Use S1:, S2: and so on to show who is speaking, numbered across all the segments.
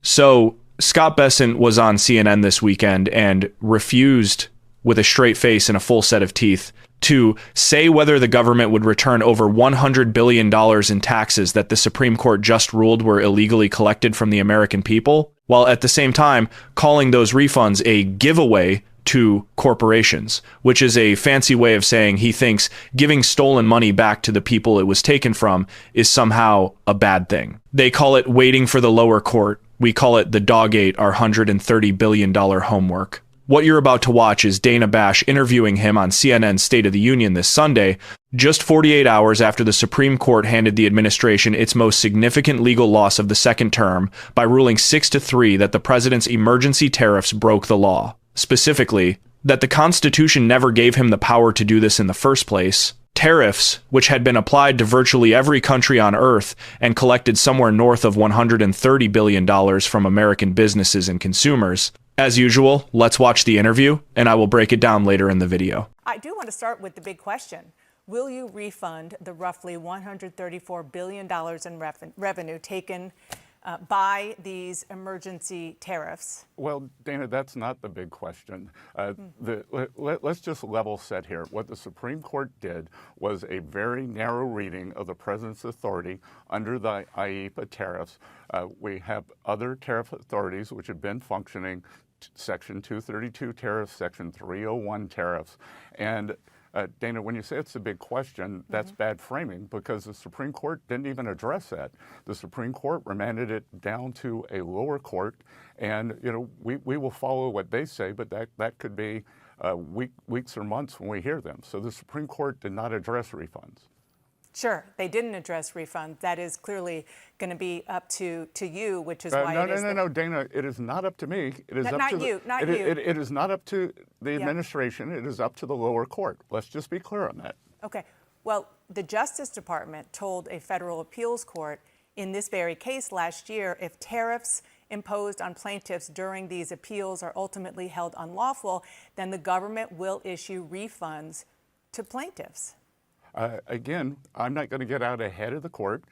S1: So Scott Bessent was on CNN this weekend and refused, with a straight face and a full set of teeth, to say whether the government would return over $100 billion in taxes that the Supreme Court just ruled were illegally collected from the American people, while at the same time calling those refunds a giveaway to corporations, which is a fancy way of saying he thinks giving stolen money back to the people it was taken from is somehow a bad thing. They call it waiting for the lower court. We call it the dog ate our $130 billion homework. What you're about to watch is Dana Bash interviewing him on CNN's State of the Union this Sunday, just 48 hours after the Supreme Court handed the administration its most significant legal loss of the second term by ruling 6-3 that the president's emergency tariffs broke the law. Specifically, that the Constitution never gave him the power to do this in the first place. Tariffs, which had been applied to virtually every country on Earth and collected somewhere north of $130 billion from American businesses and consumers. As usual, let's watch the interview, and I will break it down later in the video.
S2: I do want to start with the big question. Will you refund the roughly $134 billion in revenue taken by these emergency tariffs?
S3: Well, Dana, that's not the big question. Let's just level set here. What the Supreme Court did was a very narrow reading of the president's authority under the IEEPA tariffs. We have other tariff authorities which have been functioning, Section 232 tariffs, Section 301 tariffs, and Dana, when you say it's a big question, that's bad framing because the Supreme Court didn't even address that. The Supreme Court remanded it down to a lower court, and we will follow what they say, but that could be weeks or months when we hear them. So the Supreme Court did not address refunds.
S2: Sure, they didn't address refund. That is clearly going to be up to you, which is why
S3: No, Dana, it is not up to me. It is It is not up to the administration. It is up to the lower court. Let's just be clear on that.
S2: Okay. Well, the Justice Department told a federal appeals court in this very case last year, if tariffs imposed on plaintiffs during these appeals are ultimately held unlawful, then the government will issue refunds to plaintiffs.
S3: Again, I'm not going to get out ahead of the court.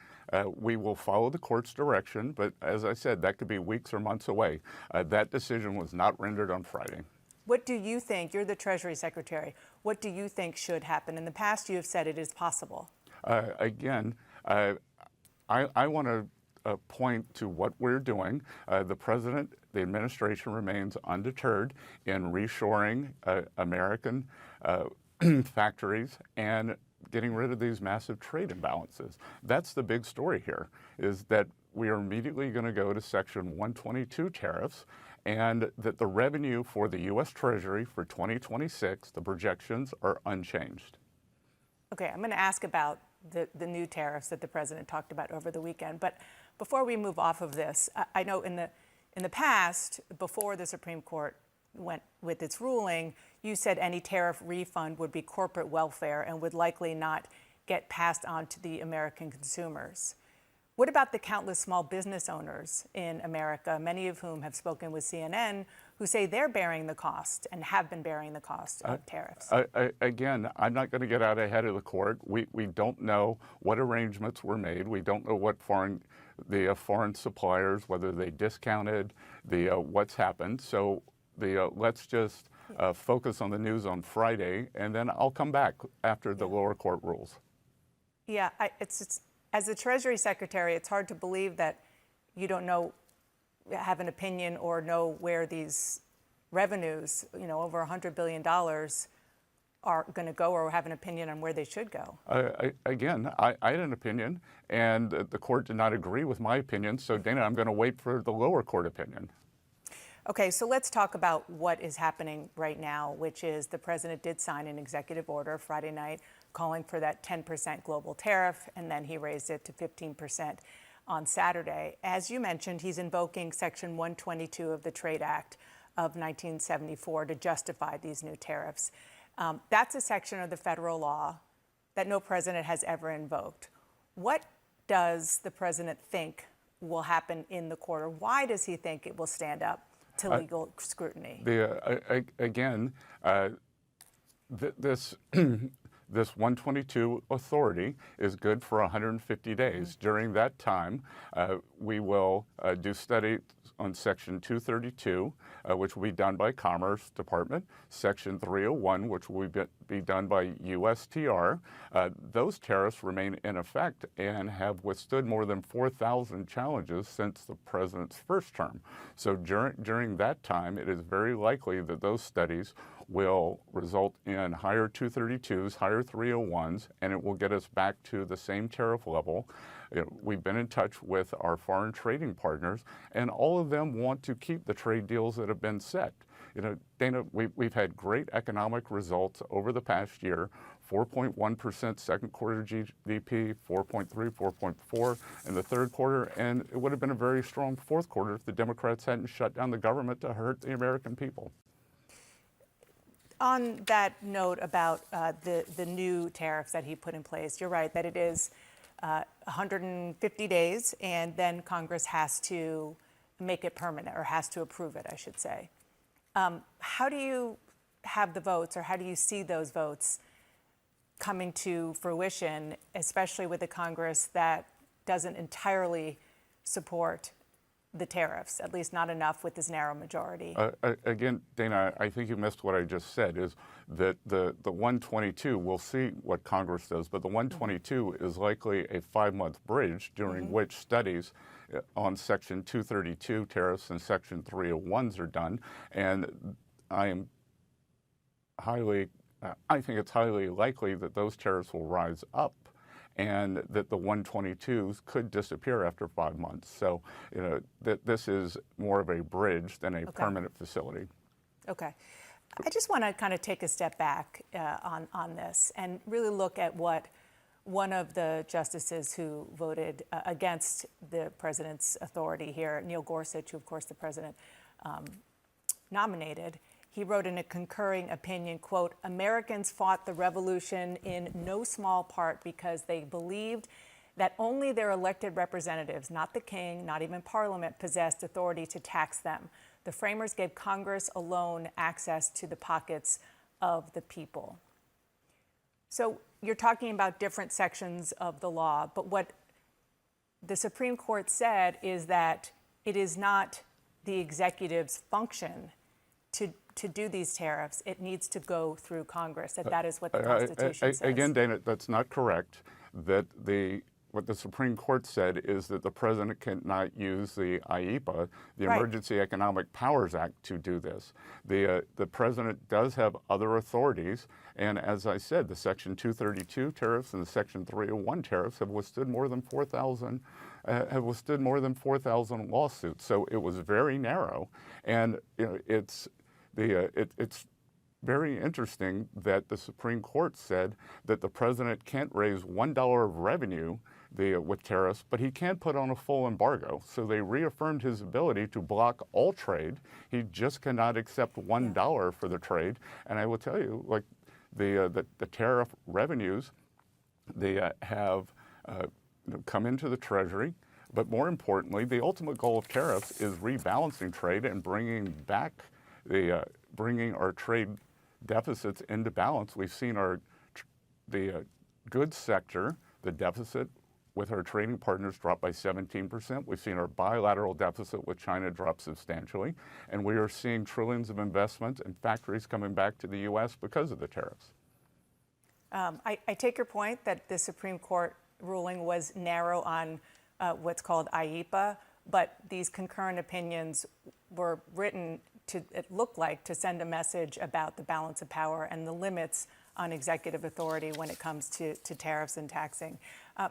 S3: We will follow the court's direction, but as I said, that could be weeks or months away. That decision was not rendered on Friday.
S2: What do you think? You're the Treasury Secretary. What do you think should happen? In the past, you have said it is possible.
S3: Again, I want to point to what we're doing. The president, the administration remains undeterred in reshoring American factories and getting rid of these massive trade imbalances. That's the big story here, is that we are immediately going to go to Section 122 tariffs, and that the revenue for the U.S. Treasury for 2026, the projections are unchanged.
S2: Okay, I'm going to ask about the new tariffs that the president talked about over the weekend. But before we move off of this, I know in the past, before the Supreme Court went with its ruling, you said any tariff refund would be corporate welfare and would likely not get passed on to the American consumers. What about the countless small business owners in America, many of whom have spoken with CNN, who say they're bearing the cost and have been bearing the cost of tariffs?
S3: Again, I'm not going to get out ahead of the court. We don't know what arrangements were made. We don't know what foreign suppliers, whether they discounted what's happened. So let's just focus on the news on Friday, and then I'll come back after the lower court rules.
S2: Yeah, as the Treasury Secretary, it's hard to believe that you don't have an opinion or know where these revenues, over $100 billion, are going to go, or have an opinion on where they should go.
S3: Again, I had an opinion, and the court did not agree with my opinion. So, Dana, I'm going to wait for the lower court opinion.
S2: Okay, so let's talk about what is happening right now, which is the president did sign an executive order Friday night calling for that 10% global tariff, and then he raised it to 15% on Saturday. As you mentioned, he's invoking Section 122 of the Trade Act of 1974 to justify these new tariffs. That's a section of the federal law that no president has ever invoked. What does the president think will happen in the court, or why does he think it will stand up to legal scrutiny?
S3: This 122 authority is good for 150 days. During that time, we will do studies on Section 232, which will be done by Commerce Department, Section 301, which will be done by USTR. Those tariffs remain in effect and have withstood more than 4,000 challenges since the president's first term. So during that time, it is very likely that those studies will result in higher 232s, higher 301s, and it will get us back to the same tariff level. We've been in touch with our foreign trading partners, and all of them want to keep the trade deals that have been set. Dana, we've had great economic results over the past year. 4.1% second quarter GDP, 4.3, 4.4 in the third quarter, and it would have been a very strong fourth quarter if the Democrats hadn't shut down the government to hurt the American people.
S2: On that note about the new tariffs that he put in place, you're right that it is 150 days, and then Congress has to make it permanent, or has to approve it, I should say. How do you have the votes, or how do you see those votes coming to fruition, especially with a Congress that doesn't entirely support the tariffs, at least not enough with this narrow majority?
S3: Again, Dana, I think you missed what I just said, is that the 122, we'll see what Congress does, but the 122 is likely a 5-month bridge during which studies on Section 232 tariffs and Section 301s are done. And I think it's highly likely that those tariffs will rise up, and that the 122s could disappear after 5 months. So, this is more of a bridge than a permanent facility.
S2: Okay. I just want to kind of take a step back on this and really look at what one of the justices who voted against the president's authority here, Neil Gorsuch, who of course the president nominated, he wrote in a concurring opinion, quote, "Americans fought the revolution in no small part because they believed that only their elected representatives, not the king, not even Parliament, possessed authority to tax them. The framers gave Congress alone access to the pockets of the people." So you're talking about different sections of the law, but what the Supreme Court said is that it is not the executive's function to do these tariffs. It needs to go through Congress, that is what the Constitution says.
S3: Again, Dana, that's not correct. What the Supreme Court said is that the president cannot use the IEEPA, the Emergency Economic Powers Act, to do this. The president does have other authorities, and as I said, the Section 232 tariffs and the Section 301 tariffs have withstood more than 4,000 lawsuits. So it was very narrow, and it's very interesting that the Supreme Court said that the president can't raise $1 of revenue with tariffs, but he can put on a full embargo. So they reaffirmed his ability to block all trade. He just cannot accept $1 for the trade. And I will tell you, like the tariff revenues, they have come into the Treasury. But more importantly, the ultimate goal of tariffs is rebalancing trade and bringing our trade deficits into balance. We've seen the goods sector, the deficit with our trading partners drop by 17%. We've seen our bilateral deficit with China drop substantially, and we are seeing trillions of investment and factories coming back to the U.S. because of the tariffs.
S2: I take your point that the Supreme Court ruling was narrow on what's called IEEPA, but these concurrent opinions were written to, it looked like, to send a message about the balance of power and the limits on executive authority when it comes to tariffs and taxing.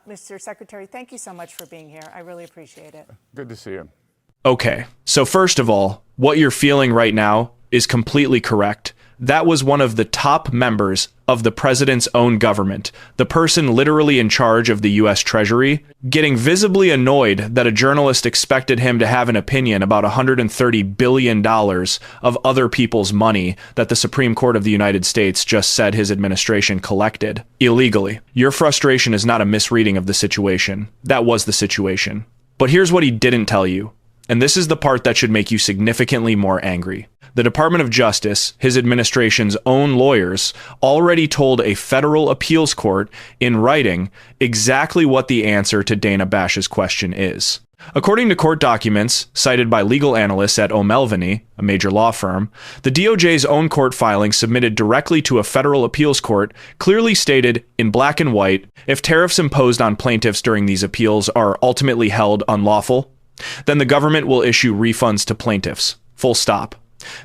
S2: Mr. Secretary, thank you so much for being here. I really appreciate it.
S3: Good to see you.
S1: Okay, so first of all, what you're feeling right now is completely correct. That was one of the top members of the president's own government, the person literally in charge of the U.S. Treasury, getting visibly annoyed that a journalist expected him to have an opinion about $130 billion of other people's money that the Supreme Court of the United States just said his administration collected illegally. Your frustration is not a misreading of the situation. That was the situation. But here's what he didn't tell you, and this is the part that should make you significantly more angry. The Department of Justice, his administration's own lawyers, already told a federal appeals court in writing exactly what the answer to Dana Bash's question is. According to court documents cited by legal analysts at O'Melveny, a major law firm, the DOJ's own court filing submitted directly to a federal appeals court clearly stated in black and white if tariffs imposed on plaintiffs during these appeals are ultimately held unlawful, then the government will issue refunds to plaintiffs. Full stop.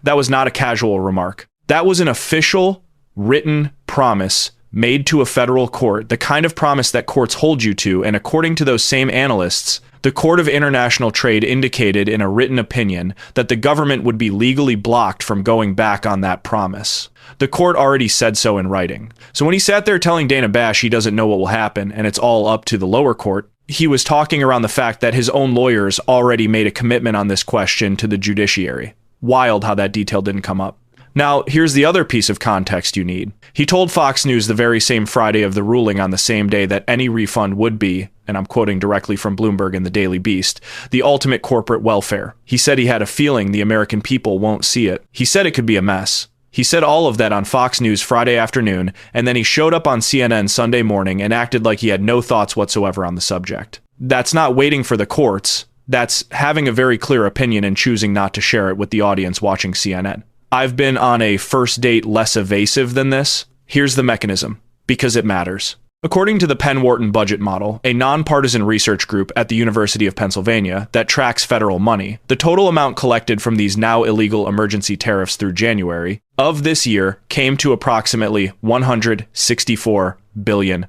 S1: That was not a casual remark. That was an official, written promise made to a federal court, the kind of promise that courts hold you to, and according to those same analysts, the Court of International Trade indicated in a written opinion that the government would be legally blocked from going back on that promise. The court already said so in writing. So when he sat there telling Dana Bash he doesn't know what will happen and it's all up to the lower court, he was talking around the fact that his own lawyers already made a commitment on this question to the judiciary. Wild how that detail didn't come up. Now, here's the other piece of context you need. He told Fox News the very same Friday of the ruling on the same day that any refund would be, and I'm quoting directly from Bloomberg and the Daily Beast, the ultimate corporate welfare. He said he had a feeling the American people won't see it. He said it could be a mess. He said all of that on Fox News Friday afternoon, and then he showed up on CNN Sunday morning and acted like he had no thoughts whatsoever on the subject. That's not waiting for the courts. That's having a very clear opinion and choosing not to share it with the audience watching CNN. I've been on a first date less evasive than this. Here's the mechanism, because it matters. According to the Penn-Wharton budget model, a nonpartisan research group at the University of Pennsylvania that tracks federal money, the total amount collected from these now illegal emergency tariffs through January of this year came to approximately $164 billion.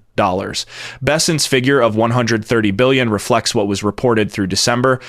S1: Bessent's figure of $130 billion reflects what was reported through December.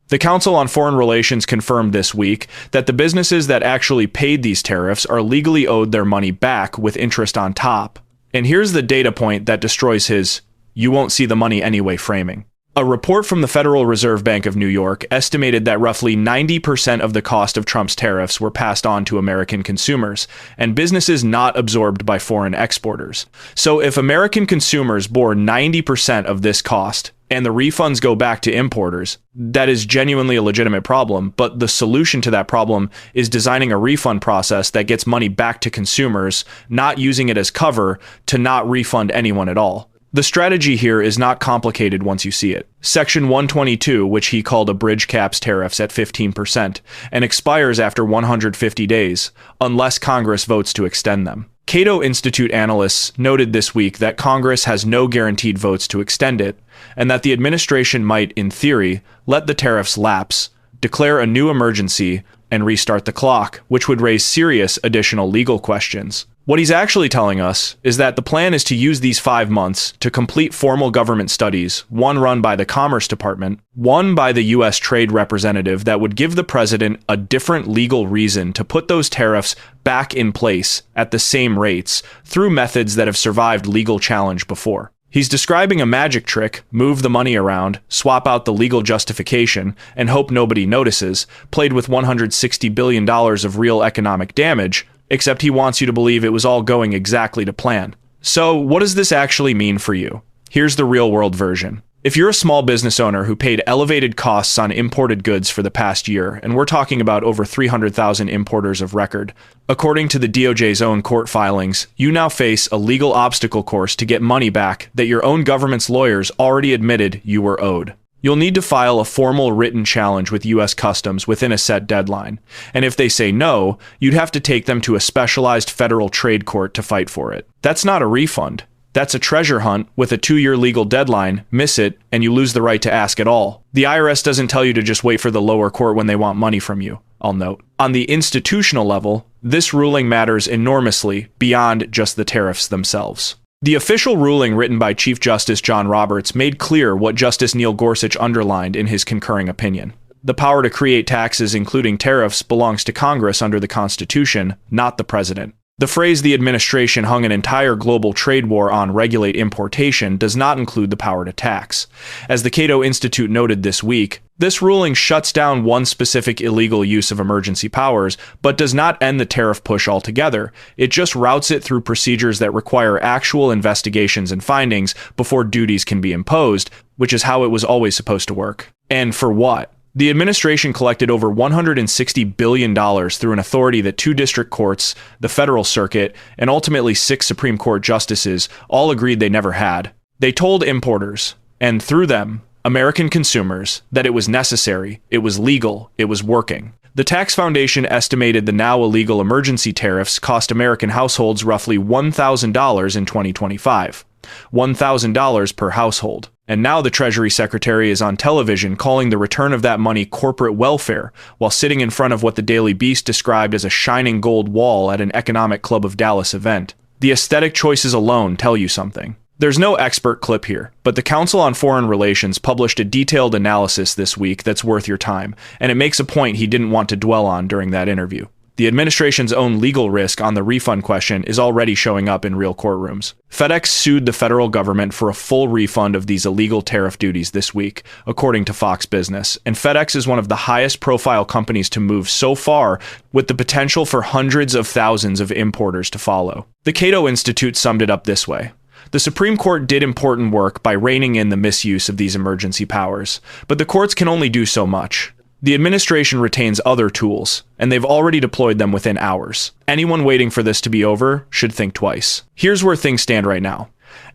S1: The Council on Foreign Relations confirmed this week that the businesses that actually paid these tariffs are legally owed their money back with interest on top. And here's the data point that destroys his "you won't see the money anyway" framing. A report from the Federal Reserve Bank of New York estimated that roughly 90% of the cost of Trump's tariffs were passed on to American consumers and businesses not absorbed by foreign exporters. So if American consumers bore 90% of this cost and the refunds go back to importers, that is genuinely a legitimate problem, but the solution to that problem is designing a refund process that gets money back to consumers, not using it as cover to not refund anyone at all. The strategy here is not complicated once you see it. Section 122, which he called a bridge, caps tariffs at 15% and expires after 150 days, unless Congress votes to extend them. Cato Institute analysts noted this week that Congress has no guaranteed votes to extend it, and that the administration might, in theory, let the tariffs lapse, declare a new emergency, and restart the clock, which would raise serious additional legal questions. What he's actually telling us is that the plan is to use these 5 months to complete formal government studies, one run by the Commerce Department, one by the U.S. Trade Representative, that would give the president a different legal reason to put those tariffs back in place at the same rates through methods that have survived legal challenge before. He's describing a magic trick, move the money around, swap out the legal justification, and hope nobody notices, played with $160 billion of real economic damage, except he wants you to believe it was all going exactly to plan. So what does this actually mean for you? Here's the real-world version. If you're a small business owner who paid elevated costs on imported goods for the past year, and we're talking about over 300,000 importers of record, according to the DOJ's own court filings, you now face a legal obstacle course to get money back that your own government's lawyers already admitted you were owed. You'll need to file a formal written challenge with U.S. Customs within a set deadline, and if they say no, you'd have to take them to a specialized federal trade court to fight for it. That's not a refund. That's a treasure hunt with a 2-year legal deadline. Miss it, and you lose the right to ask at all. The IRS doesn't tell you to just wait for the lower court when they want money from you, I'll note. On the institutional level, this ruling matters enormously beyond just the tariffs themselves. The official ruling written by Chief Justice John Roberts made clear what Justice Neil Gorsuch underlined in his concurring opinion. The power to create taxes, including tariffs, belongs to Congress under the Constitution, not the president. The phrase "the administration hung an entire global trade war on regulate importation" does not include the power to tax. As the Cato Institute noted this week, this ruling shuts down one specific illegal use of emergency powers, but does not end the tariff push altogether. It just routes it through procedures that require actual investigations and findings before duties can be imposed, which is how it was always supposed to work. And for what? The administration collected over $160 billion through an authority that 2 district courts, the federal circuit, and ultimately 6 Supreme Court justices all agreed they never had. They told importers, and through them, American consumers, that it was necessary, it was legal, it was working. The Tax Foundation estimated the now illegal emergency tariffs cost American households roughly $1,000 in 2025. $1,000 per household. And now the Treasury Secretary is on television calling the return of that money corporate welfare, while sitting in front of what the Daily Beast described as a shining gold wall at an Economic Club of Dallas event. The aesthetic choices alone tell you something. There's no expert clip here, but the Council on Foreign Relations published a detailed analysis this week that's worth your time, and it makes a point he didn't want to dwell on during that interview. The administration's own legal risk on the refund question is already showing up in real courtrooms. FedEx sued the federal government for a full refund of these illegal tariff duties this week, according to Fox Business, and FedEx is one of the highest profile companies to move so far, with the potential for hundreds of thousands of importers to follow. The Cato Institute summed it up this way. The Supreme Court did important work by reining in the misuse of these emergency powers, but the courts can only do so much. The administration retains other tools, and they've already deployed them within hours. Anyone waiting for this to be over should think twice. Here's where things stand right now.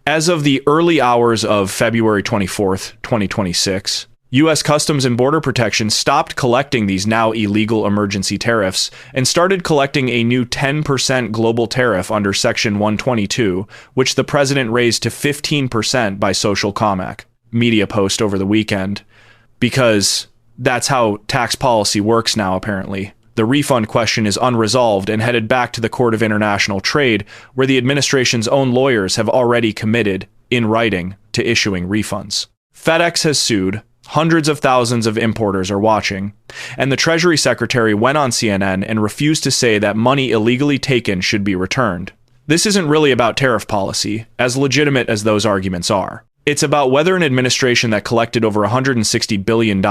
S1: As of the early hours of February 24th, 2026, U.S. Customs and Border Protection stopped collecting these now illegal emergency tariffs and started collecting a new 10% global tariff under Section 122, which the president raised to 15% by Social Comac. Media post over the weekend. Because that's how tax policy works now, apparently. The refund question is unresolved and headed back to the Court of International Trade, where the administration's own lawyers have already committed, in writing, to issuing refunds. FedEx has sued. Hundreds of thousands of importers are watching, and the Treasury Secretary went on CNN and refused to say that money illegally taken should be returned. This isn't really about tariff policy, as legitimate as those arguments are. It's about whether an administration that collected over $160 billion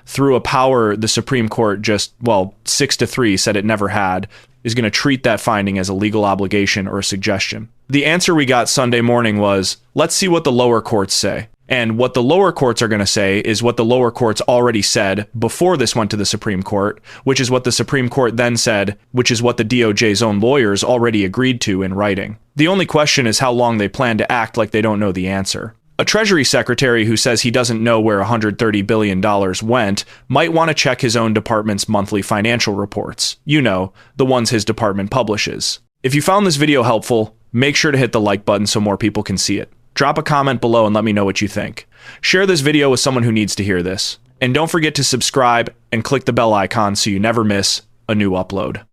S1: through a power the Supreme Court just, 6-3 said it never had, is going to treat that finding as a legal obligation or a suggestion. The answer we got Sunday morning was, let's see what the lower courts say. And what the lower courts are going to say is what the lower courts already said before this went to the Supreme Court, which is what the Supreme Court then said, which is what the DOJ's own lawyers already agreed to in writing. The only question is how long they plan to act like they don't know the answer. A Treasury Secretary who says he doesn't know where $130 billion went might want to check his own department's monthly financial reports. You know, the ones his department publishes. If you found this video helpful, make sure to hit the like button so more people can see it. Drop a comment below and let me know what you think. Share this video with someone who needs to hear this. And don't forget to subscribe and click the bell icon so you never miss a new upload.